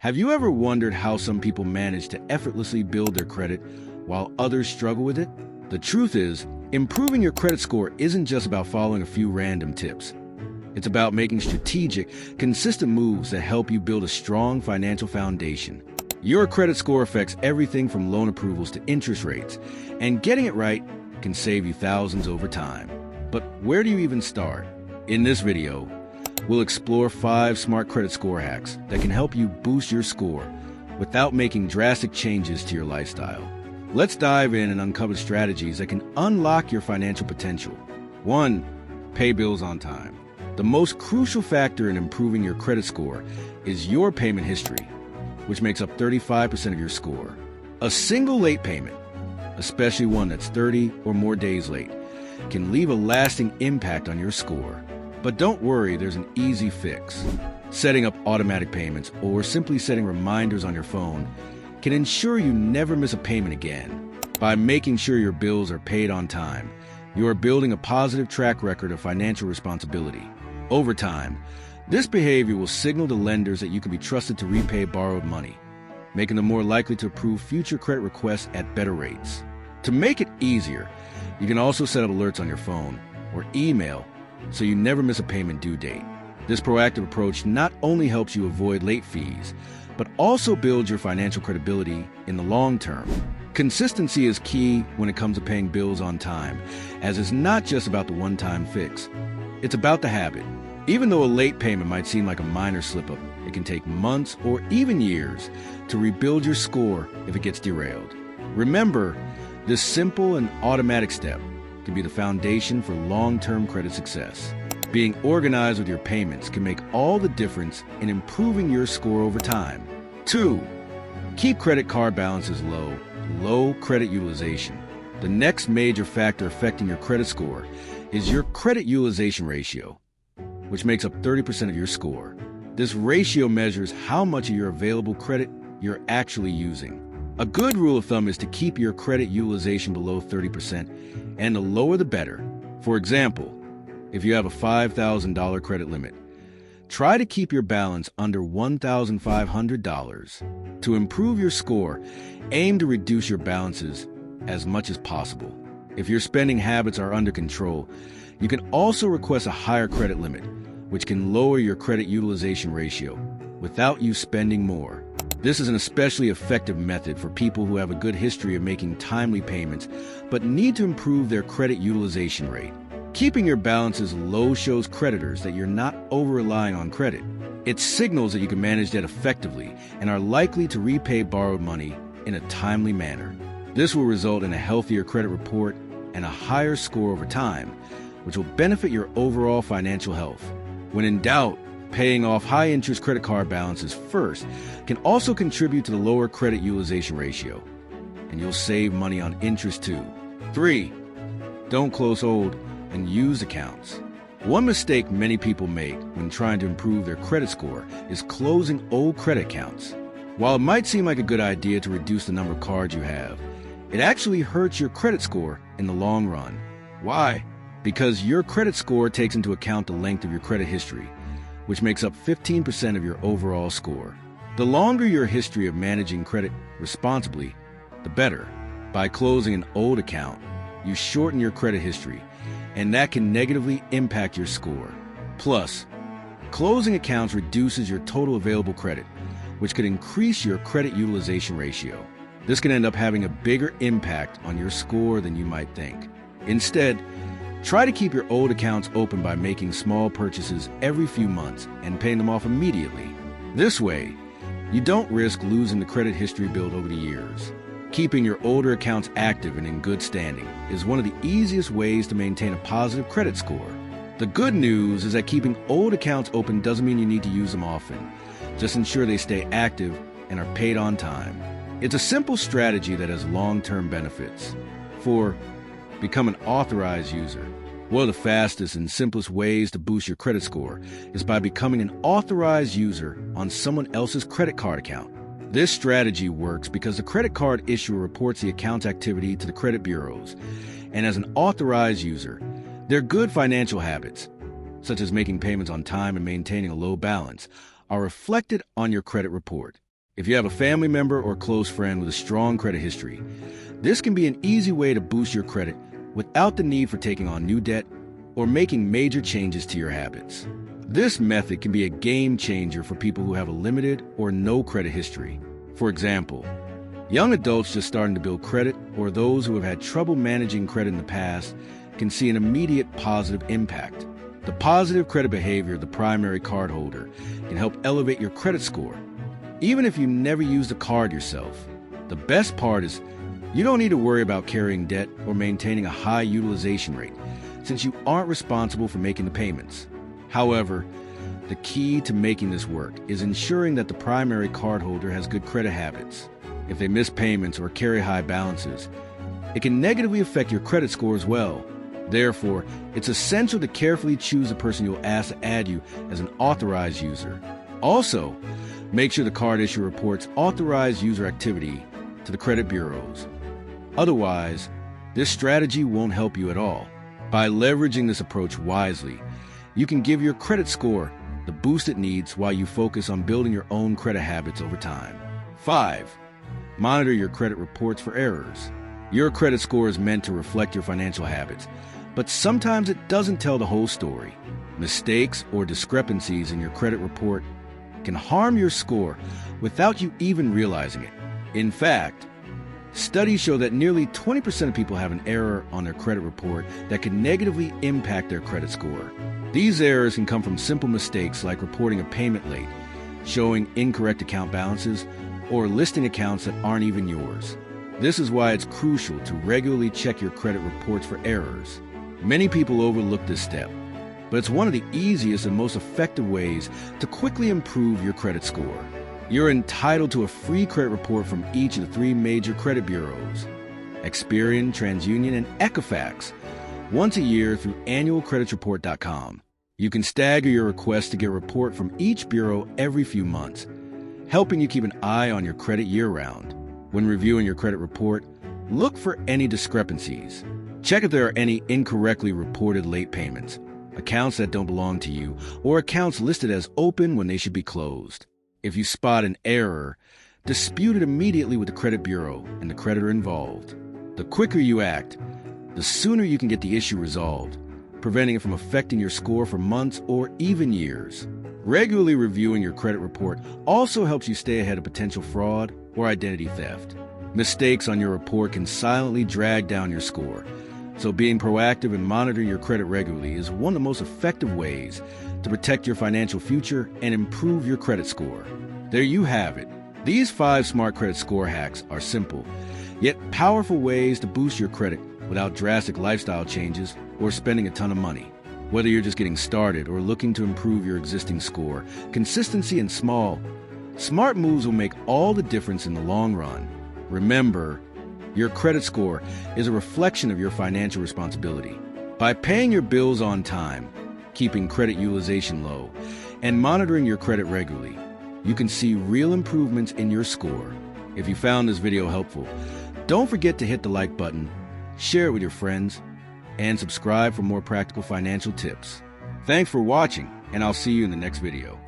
Have you ever wondered how some people manage to effortlessly build their credit while others struggle with it? The truth is, improving your credit score isn't just about following a few random tips. It's about making strategic, consistent moves that help you build a strong financial foundation. Your credit score affects everything from loan approvals to interest rates, and getting it right can save you thousands over time. But where do you even start? In this video, we'll explore 5 smart credit score hacks that can help you boost your score without making drastic changes to your lifestyle. Let's dive in and uncover strategies that can unlock your financial potential. 1. Pay bills on time. The most crucial factor in improving your credit score is your payment history, which makes up 35% of your score. A single late payment, especially one that's 30 or more days late, can leave a lasting impact on your score. But don't worry, there's an easy fix. Setting up automatic payments or simply setting reminders on your phone can ensure you never miss a payment again. By making sure your bills are paid on time, you are building a positive track record of financial responsibility. Over time, this behavior will signal to lenders that you can be trusted to repay borrowed money, making them more likely to approve future credit requests at better rates. To make it easier, you can also set up alerts on your phone or email so you never miss a payment due date. This proactive approach not only helps you avoid late fees, but also builds your financial credibility in the long term. Consistency is key when it comes to paying bills on time, as it's not just about the one-time fix. It's about the habit. Even though a late payment might seem like a minor slip-up, it can take months or even years to rebuild your score if it gets derailed. Remember, this simple and automatic step can be the foundation for long-term credit success. Being organized with your payments can make all the difference in improving your score over time. 2. Keep credit card balances low. Low credit utilization. The next major factor affecting your credit score is your credit utilization ratio, which makes up 30% of your score. This ratio measures how much of your available credit you're actually using. A good rule of thumb is to keep your credit utilization below 30%, and the lower the better. For example, if you have a $5,000 credit limit, try to keep your balance under $1,500. To improve your score, aim to reduce your balances as much as possible. If your spending habits are under control, you can also request a higher credit limit, which can lower your credit utilization ratio without you spending more. This is an especially effective method for people who have a good history of making timely payments but need to improve their credit utilization rate. Keeping your balances low shows creditors that you're not over-relying on credit. It signals that you can manage debt effectively and are likely to repay borrowed money in a timely manner. This will result in a healthier credit report and a higher score over time, which will benefit your overall financial health. When in doubt, paying off high-interest credit card balances first can also contribute to the lower credit utilization ratio, and you'll save money on interest too. 3. Don't close old and used accounts. One mistake many people make when trying to improve their credit score is closing old credit accounts. While it might seem like a good idea to reduce the number of cards you have, it actually hurts your credit score in the long run. Why? Because your credit score takes into account the length of your credit history, which makes up 15% of your overall score. The longer your history of managing credit responsibly, the better. By closing an old account, you shorten your credit history, and that can negatively impact your score. Plus, closing accounts reduces your total available credit, which could increase your credit utilization ratio. This can end up having a bigger impact on your score than you might think. Instead, try to keep your old accounts open by making small purchases every few months and paying them off immediately. This way, you don't risk losing the credit history built over the years. Keeping your older accounts active and in good standing is one of the easiest ways to maintain a positive credit score. The good news is that keeping old accounts open doesn't mean you need to use them often. Just ensure they stay active and are paid on time. It's a simple strategy that has long-term benefits. 4. Become an authorized user. One of the fastest and simplest ways to boost your credit score is by becoming an authorized user on someone else's credit card account. This strategy works because the credit card issuer reports the account's activity to the credit bureaus, and as an authorized user, their good financial habits, such as making payments on time and maintaining a low balance, are reflected on your credit report. If you have a family member or close friend with a strong credit history, this can be an easy way to boost your credit without the need for taking on new debt or making major changes to your habits. This method can be a game changer for people who have a limited or no credit history. For example, young adults just starting to build credit or those who have had trouble managing credit in the past can see an immediate positive impact. The positive credit behavior of the primary cardholder can help elevate your credit score, even if you never used a card yourself. The best part is you don't need to worry about carrying debt or maintaining a high utilization rate, since you aren't responsible for making the payments. However, the key to making this work is ensuring that the primary cardholder has good credit habits. If they miss payments or carry high balances, it can negatively affect your credit score as well. Therefore, it's essential to carefully choose the person you'll ask to add you as an authorized user. Also, make sure the card issuer reports authorized user activity to the credit bureaus. Otherwise, this strategy won't help you at all. By leveraging this approach wisely, you can give your credit score the boost it needs while you focus on building your own credit habits over time. 5. Monitor your credit reports for errors. Your credit score is meant to reflect your financial habits, but sometimes it doesn't tell the whole story. Mistakes or discrepancies in your credit report can harm your score without you even realizing it. In fact, studies show that nearly 20% of people have an error on their credit report that can negatively impact their credit score. These errors can come from simple mistakes like reporting a payment late, showing incorrect account balances, or listing accounts that aren't even yours. This is why it's crucial to regularly check your credit reports for errors. Many people overlook this step, but it's one of the easiest and most effective ways to quickly improve your credit score. You're entitled to a free credit report from each of the 3 major credit bureaus, Experian, TransUnion, and Equifax, once a year through annualcreditreport.com. You can stagger your request to get a report from each bureau every few months, helping you keep an eye on your credit year-round. When reviewing your credit report, look for any discrepancies. Check if there are any incorrectly reported late payments, accounts that don't belong to you, or accounts listed as open when they should be closed. If you spot an error, dispute it immediately with the credit bureau and the creditor involved. The quicker you act, the sooner you can get the issue resolved, preventing it from affecting your score for months or even years. Regularly reviewing your credit report also helps you stay ahead of potential fraud or identity theft. Mistakes on your report can silently drag down your score, so being proactive and monitoring your credit regularly is one of the most effective ways to protect your financial future and improve your credit score. There you have it. These 5 smart credit score hacks are simple, yet powerful ways to boost your credit without drastic lifestyle changes or spending a ton of money. Whether you're just getting started or looking to improve your existing score, consistency and smart moves will make all the difference in the long run. Remember, your credit score is a reflection of your financial responsibility. By paying your bills on time, keeping credit utilization low, and monitoring your credit regularly, you can see real improvements in your score. If you found this video helpful, don't forget to hit the like button, share it with your friends, and subscribe for more practical financial tips. Thanks for watching, and I'll see you in the next video.